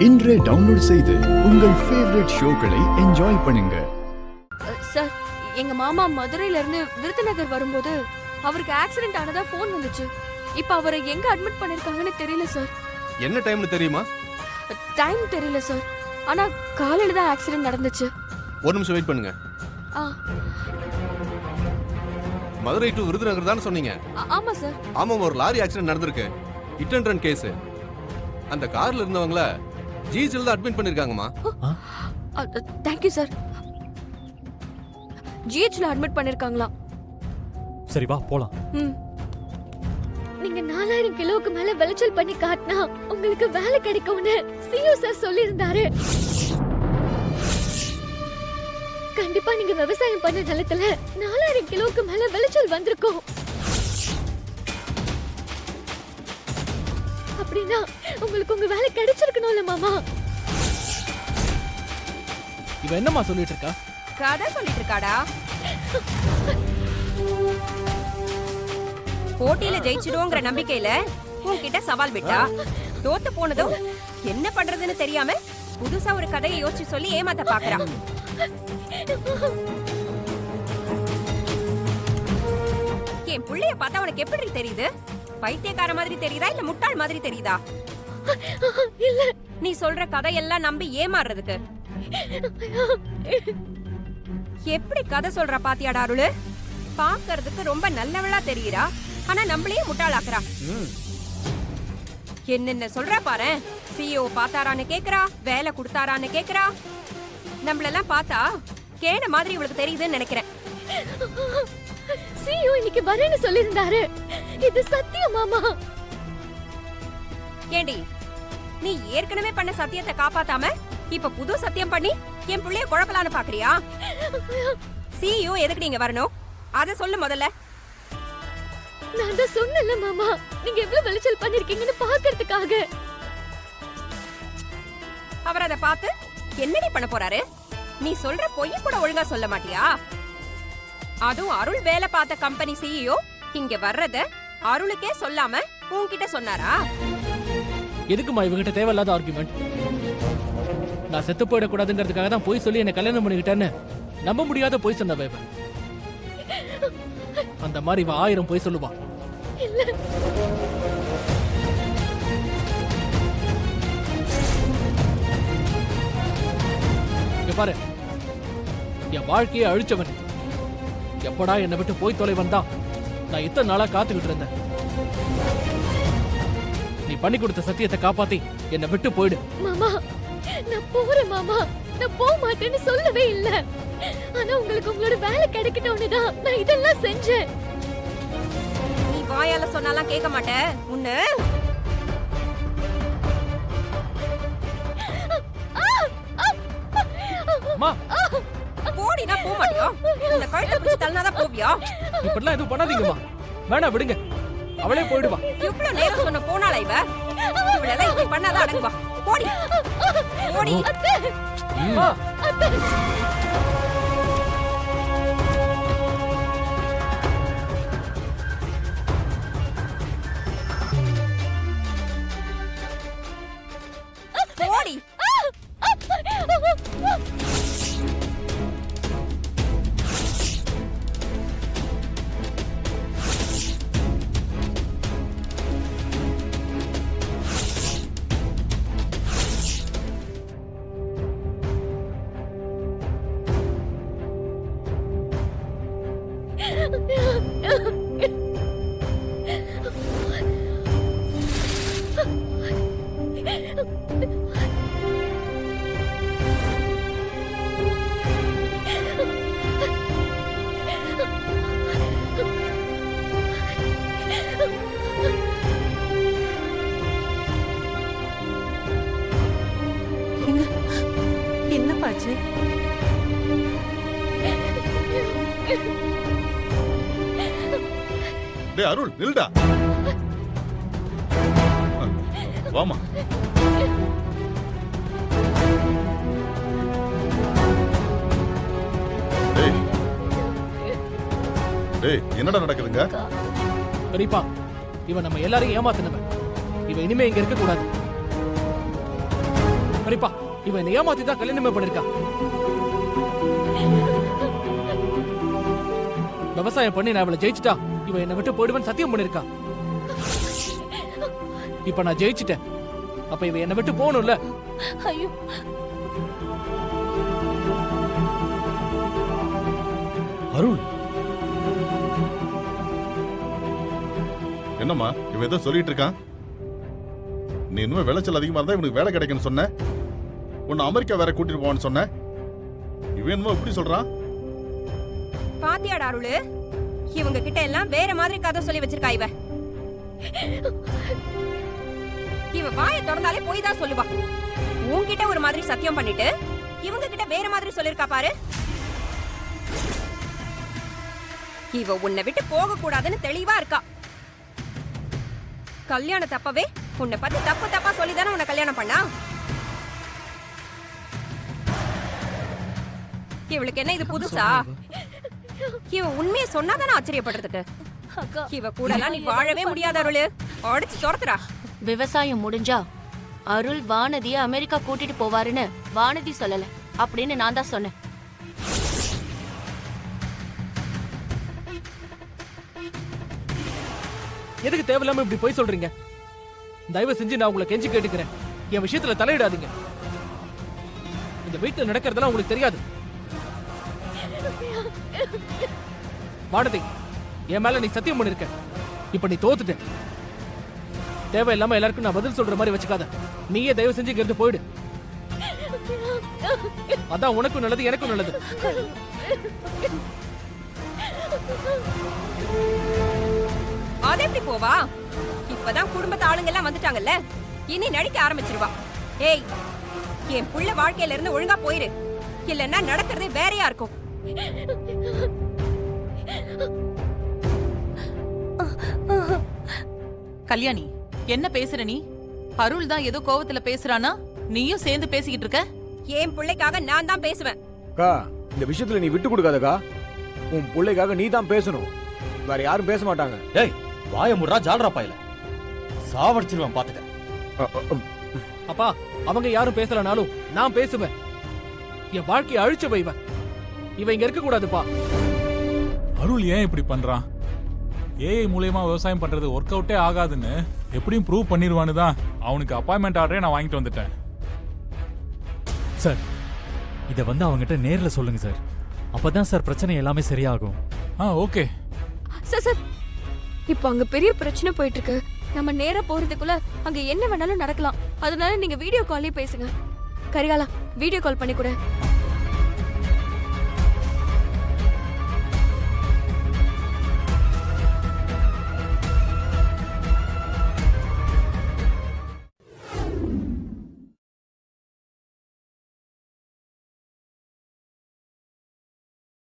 இன்றே டவுன்லோட் செய்து உங்கள் ஃபேவரட் ஷோக்களை என்ஜாய் பண்ணுங்க. சார், எங்க மாமா மதுரையில இருந்து விருதுநகர் வரும்போது அவருக்கு ஆக்சிடென்ட் ஆனதா போன் வந்துச்சு. இப்ப அவரை எங்க அட்மிட் பண்ணிருக்காங்கன்னு தெரியல சார். என்ன டைம்னு தெரியுமா? டைம் தெரியல சார். ஆனா காலையில தான் ஆக்சிடென்ட் நடந்துச்சு. ஒரு நிமிஷம் வெயிட் பண்ணுங்க. மதுரை டு விருதுநகர் தானே சொன்னீங்க? ஆமா சார். ஆமா, ஒரு லாரி ஆக்சிடென்ட் நடந்திருக்கு. Hit and run case. அந்த கார்ல இருந்தவங்கள ஜிஹெச்ல தான் அட்மிட் பண்ணிருக்காங்கம்மா. Thank you sir. ஜிஹெச்ல அட்மிட் பண்ணிருக்காங்களா? சரி வா போலாம். நீங்க 4000 கிலோவுக்கு மேல விளைச்சல் பண்ணி காட்டினா உங்களுக்கு வேலை கிடைக்கும்னு சிஓ சார் சொல்லியிருந்தாரு. கண்டிப்பா நீங்க விவசாயம் பண்ண நிலத்துல 4000 கிலோவுக்கு மேல விளைச்சல் வந்திருக்கும். அப்படின்னா உங்களுக்கு உங்க வேலை கிடைச்சிருக்கணும்ல மாமா. இவ என்னம்மா சொல்லிட்டு இருக்கா? கதை சொல்லிட்டு இருக்காடா. போட்டியில ஜெயிச்சிடுவோங்கிற நம்பிக்கையில உன்கிட்ட சவால் விட்டா, தோத்து போனதும் என்ன பண்றதுன்னு தெரியாம புதுசா ஒரு கதையை யோசிச்சு சொல்லி ஏமாத்த பாக்குறா. என் புள்ளைய பார்த்தா உனக்கு எப்படி தெரியுது? பைத்தியக்கார மாதிரி தெரியுதா இல்ல முட்டாள் மாதிரி தெரியுதா? இல்ல, நீ சொல்ற கதையெல்லாம் நம்பி ஏமாறுறதுக்கு. எப்படி கதை சொல்ற பாத்தியாடா அருளு? பாக்குறதுக்கு ரொம்ப நல்லவளா தெரியுறா, ஆனா நம்மளையே முட்டாளாக்குறா. என்னென்ன சொல்றா பாரு. சிஓ பார்த்தாரான்னு கேக்குறா, வேலை கொடுத்தாரான்னு கேக்குறா. நம்மளெல்லாம் பார்த்தா கேன மாதிரி இவளுக்கு தெரியுதுன்னு நினைக்கிறேன். சிஓ இன்னைக்கு வரேன்னு சொல்லியிருந்தாரு. இது சத்தியம் மாமா. ஏண்டி, நீ ஏற்கனவே பண்ண சத்தியத்தை காப்பாத்தாம இப்ப புது சத்தியம் பண்ணி என் புள்ளைய குழப்பலான்னு பாக்குறியா? சிஓ எதுக்கு நீங்க வரணும் அத சொல்லு முதல்ல. நான் தான் சொன்னல மாமா, நீங்க எவ்வளவு விளைச்சல் பண்ணிருக்கீங்கன்னு பாக்குறதுக்காக. அவர் அதை பார்த்து என்னடி பண்ண போறாரு? நீ சொல்ற பொய்ய கூட ஒழுங்கா சொல்ல மாட்டியா? அதுவும் அருள் வேலை பார்த்த கம்பெனி சிஇஓ இங்க வர்றத அருளுக்கே சொல்லாம உன்கிட்ட சொன்னாரா? எதுக்குமா இவகிட்ட தேவையில்லாத ஆர்குமெண்ட்? நான் செத்து போயிடக்கூடாதுங்கிறதுக்காக தான் போய் சொல்லி என்ன கல்யாணம் பண்ணிக்கிட்டேன்னு நம்ப முடியாத போய் சொன்ன இவ. அந்த மாதிரி இவ 1000 போய் சொல்லுவா. பாரு, என் வாழ்க்கையை அழிச்சவன் எப்படா என்னை விட்டு போய் தொலைவன் தான் நான் இத்தனை நாளா காத்துக்கிட்டு இருந்தேன். நீ பண்ணி கொடுத்த சத்தியத்தை காப்பாத்தி என்னை விட்டு போயிடு. மாமா, நான் போறேன் மாமா. நான் போக மாட்டேன்னு சொல்லவே இல்ல. ஆனா உங்களுக்கு உங்களோட வேலை கிடைக்கணும்னு தான் நான் இதெல்லாம் செஞ்சேன். நீ வாயால சொன்னாலாம் கேட்க மாட்டேன். உன்ன அம்மா, போடினா போக மாட்டியா? இந்த கழுத்தை பிடிச்சு தள்ளினாதான் போவியா? இப்படிலாம் எதுவும் பண்ணாதீங்கம்மா. வேணா விடுங்க, அவளே போயிடுவா. இவ்வளவு நேரம் சொன்ன போனாளா இவ? இவளெல்லாம் இப்படி பண்ணாதான் அடங்குவா. போடி போடி. அம்மா, போடி. என்ன பாச்சு? டேய் அருள், நில்டா. வாமா. டேய் டேய், என்னடா நடக்குதுங்க? பெரியப்பா, இவன் நம்ம எல்லாரையும் ஏமாத்தினவன். இவன் இனிமே இங்க இருக்க கூடாது. சரிப்பா, இவன் என்னை ஏமாத்தி தான் கல்யாணமே பண்ணிருக்கான். விவசாயம் பண்ணி நான் இவளை ஜெயிச்சுட்டா இவன் என்னை விட்டு போயிடுவேன்னு சத்தியம் பண்ணிருக்கா. இப்ப நான் ஜெயிச்சிட்டேன், அப்ப இவன் என்னை விட்டு போகணும்ல. ஐயோ, அருள், என்னம்மா இவன் ஏதோ சொல்லிட்டு இருக்கான்? நீ இன்னும் விளைச்சல் அதிகமா இருந்தா இவனுக்கு வேலை கிடைக்குன்னு சொன்ன. உன்னை அமெரிக்கா வேற கூட்டிட்டு போவான்னு சொன்ன. இவன் என்னமோ இப்படி சொல்றான். பாத்தியாடா அருளு, இவங்க கிட்ட எல்லாம் வேற மாதிரி கதை சொல்லி வச்சிருக்கா இவ. இவ வாயை திறந்தாலே போய் தான் சொல்லுவா. உன்கிட்ட ஒரு மாதிரி சத்தியம் பண்ணிட்டு இவங்க கிட்ட வேற மாதிரி சொல்லிருக்கா பாரு. இவ உன்னை விட்டு போக கூடாதுன்னு தெளிவா இருக்கா. கல்யாணம் தப்பவே உன்னை பத்தி தப்பு தப்பா சொல்லிதானே உன்னை கல்யாணம் பண்ணா. இவளுக்கு என்ன இது புதுசா? இவ உண்மையை சொன்னாதானே ஆச்சரியப்படுறதுக்கு. அக்கா, இவ கூட எல்லாம் நீ வாழவே முடியாத அருளு. அடிச்சு துரத்துறா. விவசாயம் முடிஞ்சா அருள் வானதிய அமெரிக்கா கூட்டிட்டு போவாருன்னு வானதி சொல்லல அப்படின்னு நான் தான் சொன்னேன். எதுக்கு தேவையில்லாம இப்படி போய் சொல்றீங்க? தயவு செஞ்சு நான் உங்களை கெஞ்சி கேட்டுக்கிறேன், என் விஷயத்துல தலையிடாதீங்க. இந்த வீட்டுல நடக்கிறதெல்லாம் உங்களுக்கு தெரியாது. வானதி, என் மேல நீ சத்தியம் பண்ணிருக்க. இப்ப நீ தோத்துட்ட. தேவையில்லாம எல்லாருக்கும் நான் பதில் சொல்ற மாதிரி வச்சுக்காத. நீயே தயவு செஞ்சு இங்க இருந்து போயிடு. அதான் உனக்கும் நல்லது, எனக்கும் நல்லது. அது எப்படி போவா? இப்பதான் குடும்பத்து ஆளுங்க எல்லாம் வந்துட்டாங்கல்ல, இனி நடிக்க ஆரம்பிச்சிருவா. ஏய், என் புள்ள வாழ்க்கையில இருந்து ஒழுங்கா போயிரு, இல்லன்னா நடக்கிறதே வேறையா இருக்கும். கல்யாணி, என்ன பேசுற நீ? அருள் தான் ஏதோ கோவத்துல பேசுறானா? நீயும் சேர்ந்து பேசிக்கிட்டு இருக்க? என் பிள்ளைக்காக நான் தான் பேசுவேன். அக்கா, இந்த விஷயத்துல நீ விட்டு கொடுக்காதக்கா. உன் பிள்ளைக்காக நீ தான் பேசணும், வேற யாரும் பேச மாட்டாங்க. டேய், வாய முறா ஜால்ரா பாயில சாவடிச்சிருவேன் பாத்துக்க. அப்பா, அவங்க யாரும் பேசலனாலும் நான் பேசுவேன். என் வாழ்க்கையை அழிச்சு வைவேன். இவன் இங்க இருக்க கூடாதுப்பா. அருள் ஏன் இப்படி பண்றான்? ஏஐ மூலமா விவசாயம் பண்றது ஒர்க் அவுட்டே ஆகாதுன்னு எப்படியும் ப்ரூவ் பண்ணிடுவான்னு தான் அவனுக்கு அப்பாயின்மெண்ட் ஆர்டரே நான் வாங்கிட்டு வந்துட்டேன். சார், இத வந்து அவங்ககிட்ட நேர்ல சொல்லுங்க சார். அப்பதான் சார் பிரச்சனை எல்லாமே சரியாகும். ஓகே சார் சார், இப்போ அங்க பெரிய பிரச்சனை போயிட்டு இருக்கு. நம்ம நேரா போறதுக்குள்ள அங்க என்ன வேணாலும் நடக்கலாம். அதனால நீங்க வீடியோ கால்லே பேசுங்க. கரிகாலா, வீடியோ கால் பண்ணி கூட.